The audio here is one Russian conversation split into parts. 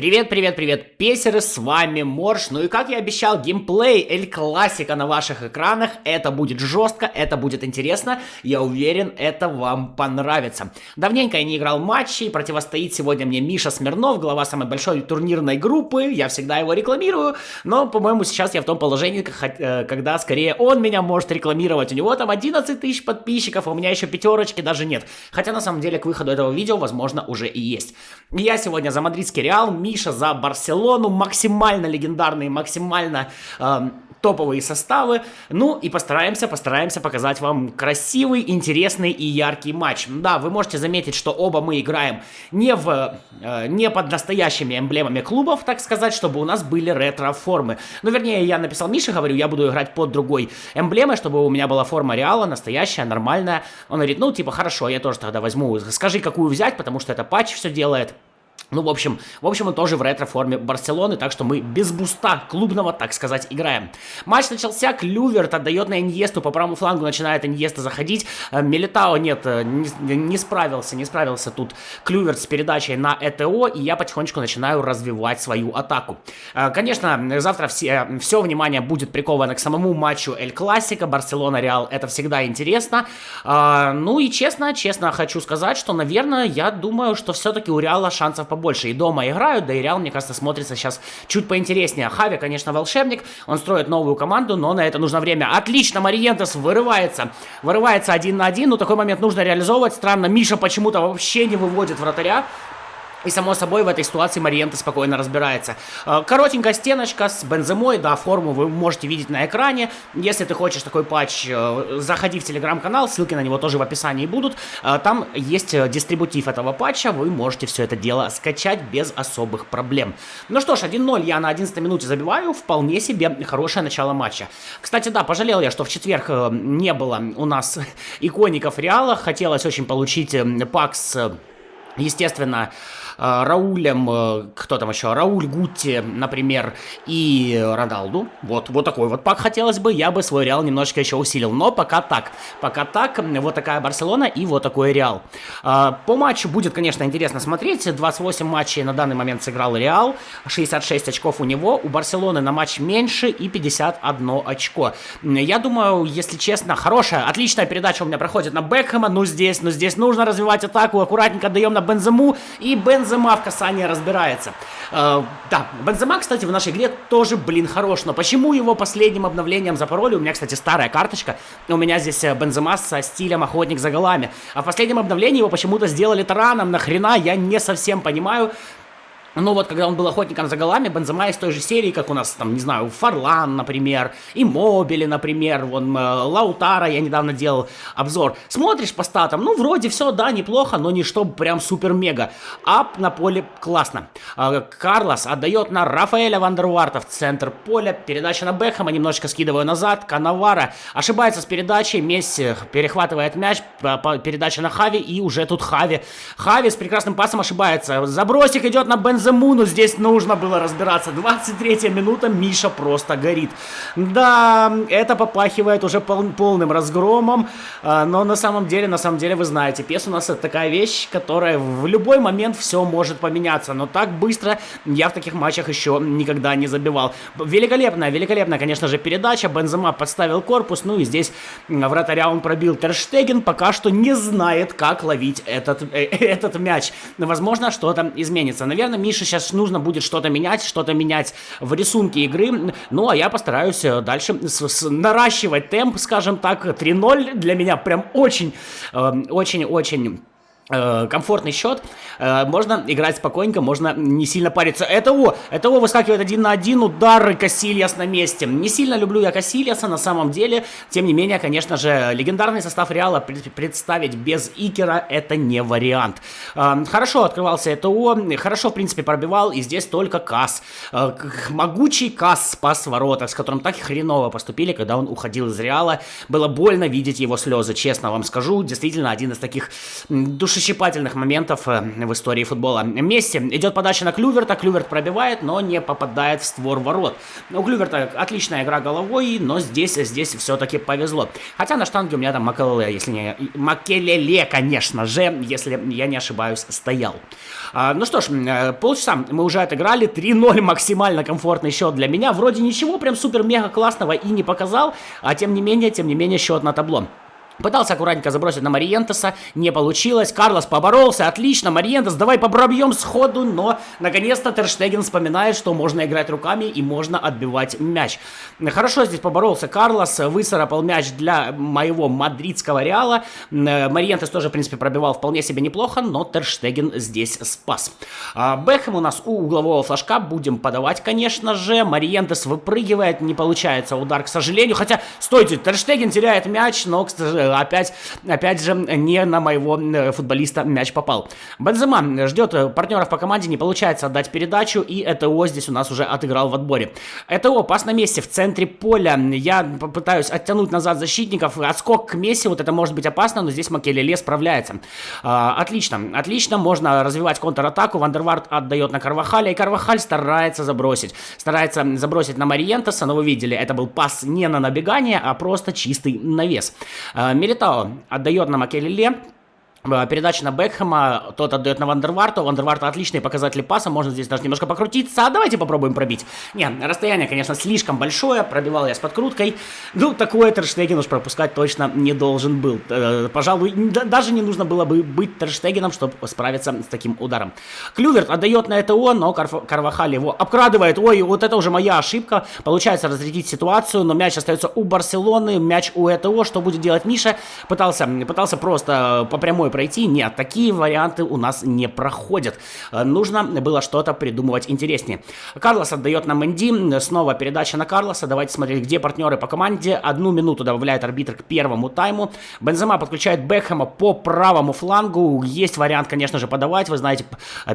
Привет, привет, привет, песеры, с вами Морж. Ну и как я обещал, геймплей Эль Классика на ваших экранах. Это будет жестко, это будет интересно. Я уверен, это вам понравится. Давненько я не играл матчи, противостоит сегодня мне Миша Смирнов, глава самой большой турнирной группы. Я всегда его рекламирую, но, по-моему, сейчас я в том положении, когда скорее он меня может рекламировать. У него там 11 тысяч подписчиков, а у меня еще пятерочки даже нет. Хотя на самом деле к выходу этого видео, возможно, уже и есть. Я сегодня за мадридский Реал, Миша за Барселону, максимально легендарные, максимально топовые составы. Ну и постараемся показать вам красивый, интересный и яркий матч. Да, вы можете заметить, что оба мы играем не под настоящими эмблемами клубов, так сказать, чтобы у нас были ретро-формы. Ну, вернее, я написал Мише, говорю, я буду играть под другой эмблемой, чтобы у меня была форма Реала, настоящая, нормальная. Он говорит, ну, типа, хорошо, я тоже тогда возьму. Скажи, какую взять, потому что это патч все делает. Ну, в общем, он тоже в ретро-форме Барселоны, так что мы без буста клубного, так сказать, играем. Матч начался, Клюверт отдает на Иньесту, по правому флангу начинает Иньеста заходить. Милитао, нет, не справился тут Клюверт с передачей на ЭТО, и я потихонечку начинаю развивать свою атаку. Конечно, завтра все внимание будет приковано к самому матчу Эль Классика, Барселона-Реал, это всегда интересно. Ну и честно хочу сказать, что, наверное, я думаю, что все-таки у Реала шансов побольше. И дома играют, да и Реал, мне кажется, смотрится сейчас чуть поинтереснее. Хави, конечно, волшебник, он строит новую команду, но на это нужно время. Отлично, Мориентес вырывается 1 на 1, но такой момент нужно реализовывать. Странно, Миша почему-то вообще не выводит вратаря. И, само собой, в этой ситуации Мориенте спокойно разбирается. Коротенькая стеночка с Бенземой, да, форму вы можете видеть на экране. Если ты хочешь такой патч, заходи в телеграм-канал, ссылки на него тоже в описании будут. Там есть дистрибутив этого патча, вы можете все это дело скачать без особых проблем. Ну что ж, 1-0 я на 11 минуте забиваю, вполне себе хорошее начало матча. Кстати, да, пожалел я, что в четверг не было у нас икоников Реала. Хотелось очень получить пак с, естественно, Раулем, кто там еще, Рауль, Гутти, например, и Роналду. Вот такой вот пак хотелось бы, я бы свой Реал немножечко еще усилил, но пока так, вот такая Барселона и вот такой Реал. По матчу будет, конечно, интересно смотреть, 28 матчей на данный момент сыграл Реал, 66 очков у него, у Барселоны на матч меньше и 51 очко. Я думаю, если честно, хорошая, отличная передача у меня проходит на Бекхэма, но здесь нужно развивать атаку, аккуратненько отдаем на Бензему, и Бензема в касании разбирается. Да, Бензема, кстати, в нашей игре тоже, хорош. Но почему его последним обновлением запороли? У меня, кстати, старая карточка. У меня здесь Бензема со стилем охотник за голами. А в последнем обновлении его почему-то сделали тараном. Нахрена? Я не совсем понимаю. Ну вот, когда он был охотником за голами, Бензема из той же серии, как у нас, там, не знаю, Фарлан, например, и Мобили, например, вон, Лаутара, я недавно делал обзор. Смотришь по статам, ну, вроде все, да, неплохо, но не чтобы прям супер-мега. Ап на поле классно. Карлос отдает на Рафаэля Вандерварта в центр поля, передача на Бекхэма, немножечко скидываю назад, Канавара ошибается с передачей, Месси перехватывает мяч, передача на Хави, и уже тут Хави с прекрасным пасом ошибается. Забросик идет на Бензему, но здесь нужно было разбираться. 23-я минута, Миша просто горит. Да, это попахивает уже полным разгромом, но на самом деле, вы знаете, PES у нас это такая вещь, которая в любой момент все может поменяться, но так быстро я в таких матчах еще никогда не забивал. Великолепная, конечно же, передача, Бензема подставил корпус, ну и здесь вратаря он пробил. Тер Штеген пока что не знает, как ловить этот мяч. Возможно, что-то изменится. Наверное, Мише сейчас нужно будет что-то менять в рисунке игры. Ну, а я постараюсь дальше наращивать темп, скажем так. 3-0 для меня прям очень комфортный счет, можно играть спокойненько, можно не сильно париться. Это выскакивает 1 на 1, удар, Касильяс на месте. Не сильно люблю я Касильяса на самом деле, тем не менее, конечно же, легендарный состав Реала представить без Икера это не вариант. Хорошо открывался ЭТО, хорошо, в принципе, пробивал, и здесь только Кас. Могучий Кас спас ворота, с которым так хреново поступили, когда он уходил из Реала. Было больно видеть его слезы, честно вам скажу, действительно, один из таких душесчипных душещипательных моментов в истории футбола. Месси идет подача на Клюверта, Клюверт пробивает, но не попадает в створ ворот. У Клюверта отличная игра головой, но здесь все-таки повезло. Хотя на штанге у меня там Макелеле, конечно же, если я не ошибаюсь, стоял. Ну что ж, полчаса мы уже отыграли, 3-0 максимально комфортный счет для меня. Вроде ничего прям супер-мега классного и не показал, а тем не менее счет на табло. Пытался аккуратненько забросить на Мориентеса, не получилось. Карлос поборолся, отлично. Мориентес, давай попробьем сходу, но наконец-то Тер Штеген вспоминает, что можно играть руками и можно отбивать мяч. Хорошо здесь поборолся Карлос, выцарапал мяч для моего мадридского Реала. Мориентес тоже, в принципе, пробивал вполне себе неплохо, но Тер Штеген здесь спас. Бекхэм у нас у углового флажка, будем подавать, конечно же. Мориентес выпрыгивает, не получается удар, к сожалению. Хотя, стойте, Тер Штеген теряет мяч, но, к сожалению, опять же, не на моего футболиста мяч попал. Бензема ждет партнеров по команде, не получается отдать передачу, и ЭТО здесь у нас уже отыграл в отборе. ЭТО, пас на месте в центре поля. Я попытаюсь оттянуть назад защитников. Отскок к Месси, вот это может быть опасно, но здесь Макелеле справляется. Отлично, можно развивать контратаку. Вандерварт отдает на Карвахаля, и Карвахаль старается забросить на Мориентеса, но вы видели, это был пас не на набегание, а просто чистый навес. Милитао отдает на Макелеле. Передача на Бекхэма, тот отдает на Вандерварту. У Вандерварта отличные показатели паса, можно здесь даже немножко покрутиться. А давайте попробуем пробить. Не, расстояние, конечно, слишком большое, пробивал я с подкруткой. Ну, такое Тер Штеген уж пропускать точно не должен был. Пожалуй, даже не нужно было бы быть Тер Штегеном, чтобы справиться с таким ударом. Клюверт отдает на ЭТО, но Карвахаль его обкрадывает. Ой, вот это уже моя ошибка. Получается разрядить ситуацию, но мяч остается у Барселоны, мяч у ЭТО. Что будет делать Миша? Пытался просто по прямой пройти. Нет, такие варианты у нас не проходят. Нужно было что-то придумывать интереснее. Карлос отдает на Менди. Снова передача на Карлоса. Давайте смотреть, где партнеры по команде. 1 минуту добавляет арбитр к первому тайму. Бензема подключает Бекхэма по правому флангу. Есть вариант, конечно же, подавать. Вы знаете,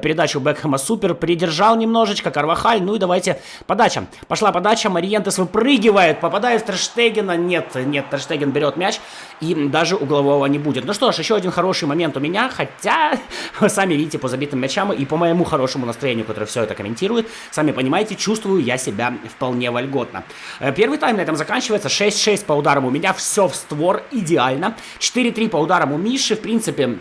передачу Бекхэма супер. Придержал немножечко Карвахаль. Ну и давайте подача. Пошла подача. Мориентес выпрыгивает. Попадает в Тер Штегена. Нет, Тер Штеген берет мяч. И даже углового не будет. Ну что ж, еще один хороший момент у меня, хотя, вы сами видите по забитым мячам и по моему хорошему настроению, которое все это комментирует, сами понимаете, чувствую я себя вполне вольготно. Первый тайм на этом заканчивается, 6-6 по ударам у меня, все в створ, идеально, 4-3 по ударам у Миши, в принципе...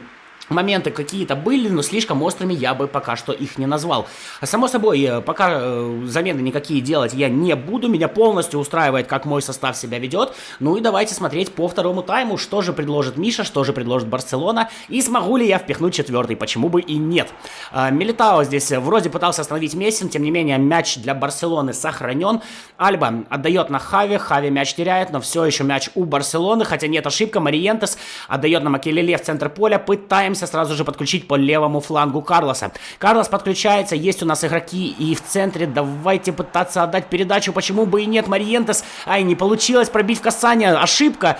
Моменты какие-то были, но слишком острыми я бы пока что их не назвал. Само собой, пока замены никакие делать я не буду. Меня полностью устраивает, как мой состав себя ведет. Ну и давайте смотреть по второму тайму, что же предложит Миша, что же предложит Барселона. И смогу ли я впихнуть четвертый, почему бы и нет. Милитао здесь вроде пытался остановить Месси, тем не менее мяч для Барселоны сохранен. Альба отдает на Хави, Хави мяч теряет, но все еще мяч у Барселоны. Хотя нет, ошибка, Мориентес отдает на Макелеле в центр поля. Пытаемся сразу же подключить по левому флангу Карлоса. Карлос подключается, есть у нас игроки и в центре. Давайте пытаться отдать передачу, почему бы и нет. Мориентес, не получилось пробить в касание. Ошибка,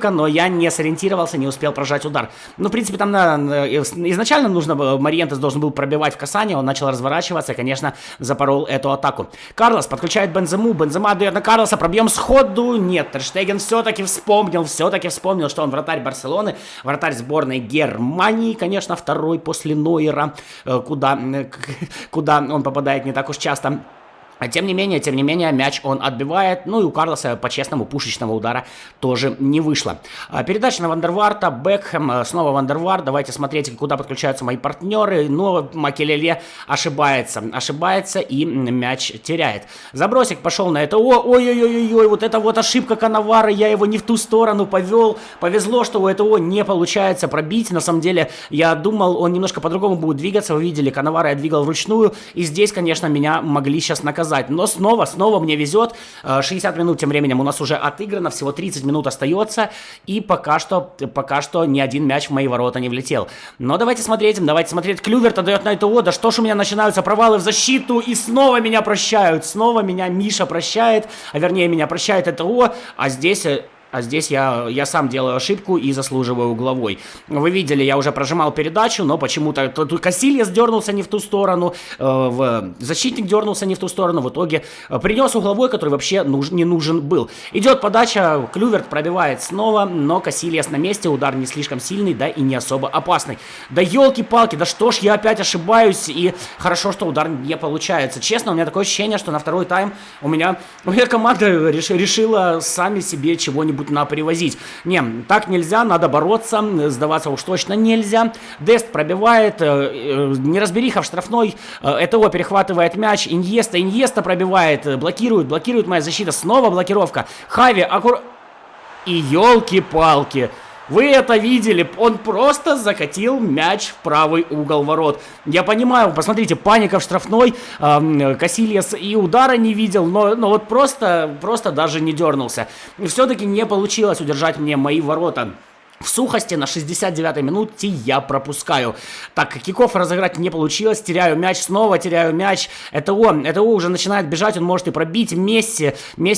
но я не сориентировался, не успел прожать удар. Ну, в принципе, там изначально Мориентес должен был пробивать в касание, он начал разворачиваться и, конечно, запорол эту атаку. Карлос подключает Бензему, Бензема отдает на Карлоса, пробьем сходу. Нет, Тер Штеген все-таки вспомнил, что он вратарь Барселоны, вратарь сборной Германии. Конечно, второй после Нойера, куда он попадает не так уж часто. Тем не менее, мяч он отбивает. Ну и у Карлоса по-честному пушечного удара тоже не вышло. Передача на Вандерварта, Бекхэм, снова Вандерварт. Давайте смотреть, куда подключаются мои партнеры. Но Макелеле ошибается и мяч теряет. Забросик пошел на это. Ой-ой-ой-ой, вот это вот ошибка Канавара. Я его не в ту сторону повел. Повезло, что у этого не получается пробить. На самом деле, я думал, он немножко по-другому будет двигаться. Вы видели, Канавара я двигал вручную. И здесь, конечно, меня могли сейчас наказать. Но снова мне везет. 60 минут тем временем у нас уже отыграно, всего 30 минут остается, и пока что ни один мяч в мои ворота не влетел. Но давайте смотреть. Клюверт отдает на ЭТО. Да что ж у меня начинаются провалы в защиту, и снова меня прощают. Снова меня Миша прощает, а вернее меня прощает ЭТО, а здесь... А здесь я сам делаю ошибку и заслуживаю угловой. Вы видели, я уже прожимал передачу, но почему-то тут Касильяс дернулся не в ту сторону, защитник дернулся не в ту сторону, в итоге принес угловой, который вообще не нужен был. Идет подача, Клюверт пробивает снова, но Касильяс на месте, удар не слишком сильный, да и не особо опасный. Да елки-палки, да что ж я опять ошибаюсь, и хорошо, что удар не получается. Честно, у меня такое ощущение, что на второй тайм у меня команда решила сами себе чего-нибудь напривозить. Не, так нельзя, надо бороться, сдаваться уж точно нельзя. Дест пробивает, неразбериха в штрафной, ЭТО перехватывает мяч, Иньеста пробивает, блокирует моя защита, снова блокировка. Хави, и елки-палки. Вы это видели, он просто закатил мяч в правый угол ворот. Я понимаю, посмотрите, паника в штрафной, Касильяс и удара не видел, но вот просто даже не дернулся. Все-таки не получилось удержать мне мои ворота. В сухости на 69-й минуте я пропускаю. Так, киков разыграть не получилось. Теряю мяч, снова теряю мяч. Это уже начинает бежать, он может и пробить. Месси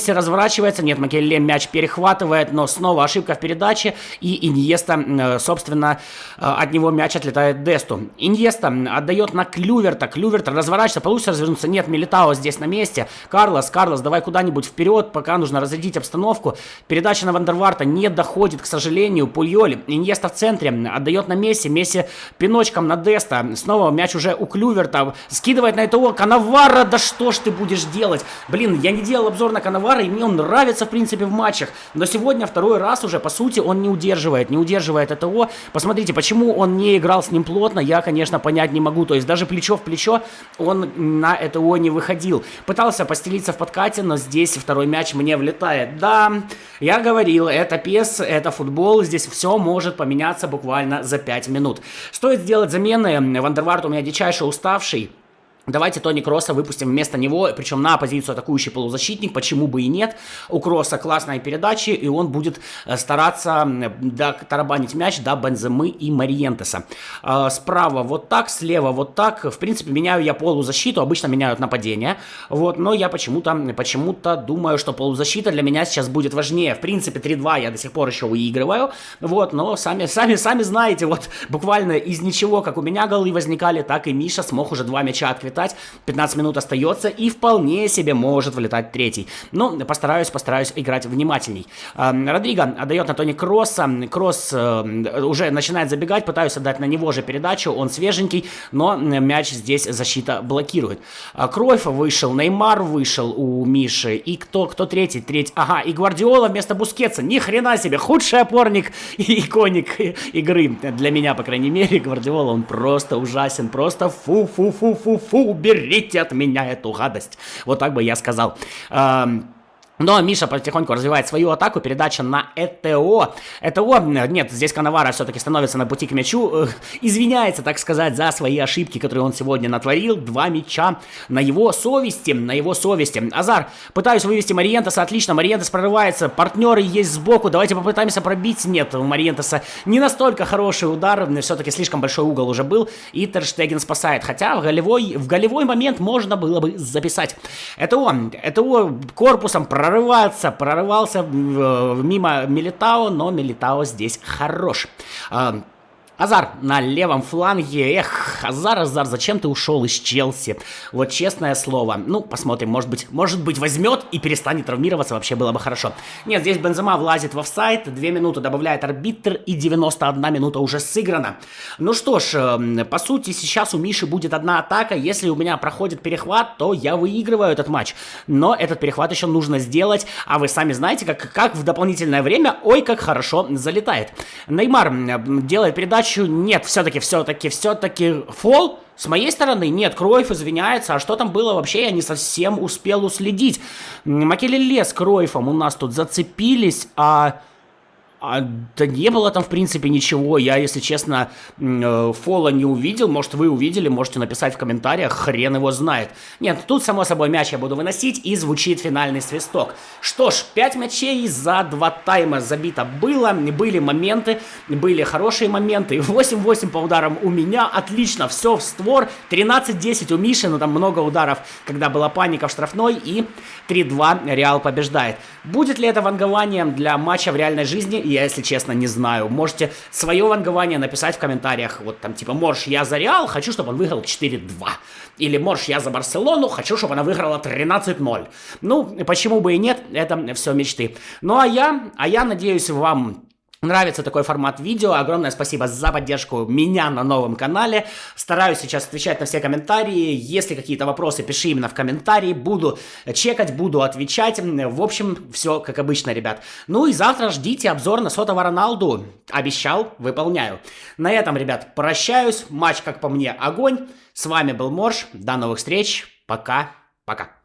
разворачивается. Нет, Макелеле мяч перехватывает, но снова ошибка в передаче. И Иньеста, собственно, от него мяч отлетает Десту. Иньеста отдает на Клюверта. Клюверт разворачивается, получится развернуться. Нет, Милитао здесь на месте. Карлос, давай куда-нибудь вперед, пока нужно разрядить обстановку. Передача на Вандерварта не доходит, к сожалению. Иньеста в центре, отдает на Месси пиночком на Деста, снова мяч уже у Клюверта, скидывает на этого Канавара, да что ж ты будешь делать? Блин, я не делал обзор на Канавара, и мне он нравится в принципе в матчах, но сегодня второй раз уже, по сути, он не удерживает этого. Посмотрите, почему он не играл с ним плотно, я, конечно, понять не могу, то есть даже плечо в плечо он на этого не выходил. Пытался постелиться в подкате, но здесь второй мяч мне влетает. Да, я говорил, это PES, это футбол, здесь все может поменяться буквально за 5 минут. Стоит сделать замены. Вандерварт у меня дичайше уставший. Давайте Тони Кросса выпустим вместо него, причем на позицию атакующий полузащитник, почему бы и нет. У Кросса классные передачи, и он будет стараться тарабанить мяч до Бенземы и Мариентеса. Справа вот так, слева вот так. В принципе, меняю я полузащиту, обычно меняют нападение. Вот, но я почему-то думаю, что полузащита для меня сейчас будет важнее. В принципе, 3-2 я до сих пор еще выигрываю. Вот, но сами знаете, вот буквально из ничего, как у меня голы возникали, так и Миша смог уже 2 мяча открыть. 15 минут остается, и вполне себе может вылетать третий. Но постараюсь играть внимательней. Родриго отдает на Тони Кросса. Кросс уже начинает забегать, пытаюсь отдать на него же передачу. Он свеженький, но мяч здесь защита блокирует. Кройф вышел, Неймар вышел у Миши. И кто третий? Ага, и Гвардиола вместо Бускетса. Ни хрена себе, худший опорник и иконик игры. Для меня, по крайней мере, Гвардиола, он просто ужасен. Просто фу. Уберите от меня эту гадость. Вот так бы я сказал. Но Миша потихоньку развивает свою атаку, передача на ЭТО. Нет, здесь Канавара все-таки становится на пути к мячу, извиняется, так сказать, за свои ошибки, которые он сегодня натворил. 2 мяча на его совести. Азар, пытаюсь вывести Мариентеса, отлично, Мариентес прорывается, партнеры есть сбоку, давайте попытаемся пробить. Нет, у Мариентеса не настолько хороший удар, все-таки слишком большой угол уже был, и Тер Штеген спасает, хотя в голевой момент можно было бы записать. ЭТО корпусом прорывался мимо Милитао, но Милитао здесь хорош. Азар на левом фланге. Азар, зачем ты ушел из Челси? Вот честное слово. Ну, посмотрим, может быть возьмет и перестанет травмироваться, вообще было бы хорошо. Нет, здесь Бензема влазит в офсайд, 2 минуты добавляет арбитр, и 91 минута уже сыграна. Ну что ж, по сути, сейчас у Миши будет одна атака. Если у меня проходит перехват, то я выигрываю этот матч. Но этот перехват еще нужно сделать, а вы сами знаете, как в дополнительное время, ой, как хорошо залетает. Неймар делает передачу. Нет, все-таки фол. С моей стороны, нет, Кройф извиняется, а что там было вообще, я не совсем успел уследить. Макелеле с Кройфом у нас тут зацепились, Да не было там, в принципе, ничего. Я, если честно, фола не увидел. Может, вы увидели, можете написать в комментариях, хрен его знает. Нет, тут, само собой, мяч я буду выносить, и звучит финальный свисток. Что ж, 5 мячей за 2 тайма забито было. Были моменты, были хорошие моменты. 8-8 по ударам у меня. Отлично, все в створ. 13-10 у Миши, но там много ударов, когда была паника в штрафной. И 3-2 Реал побеждает. Будет ли это вангованием для матча в реальной жизни? Я, если честно, не знаю. Можете свое вангование написать в комментариях. Вот там типа, Морж, я за Реал, хочу, чтобы он выиграл 4-2. Или, Морж, я за Барселону, хочу, чтобы она выиграла 13-0. Ну, почему бы и нет, это все мечты. Ну, а я надеюсь, вам нравится такой формат видео. Огромное спасибо за поддержку меня на новом канале. Стараюсь сейчас отвечать на все комментарии. Если какие-то вопросы, пиши именно в комментарии. Буду чекать, буду отвечать. В общем, все как обычно, ребят. Ну и завтра ждите обзор на сотого Роналду. Обещал, выполняю. На этом, ребят, прощаюсь. Матч, как по мне, огонь. С вами был Морж. До новых встреч. Пока. Пока.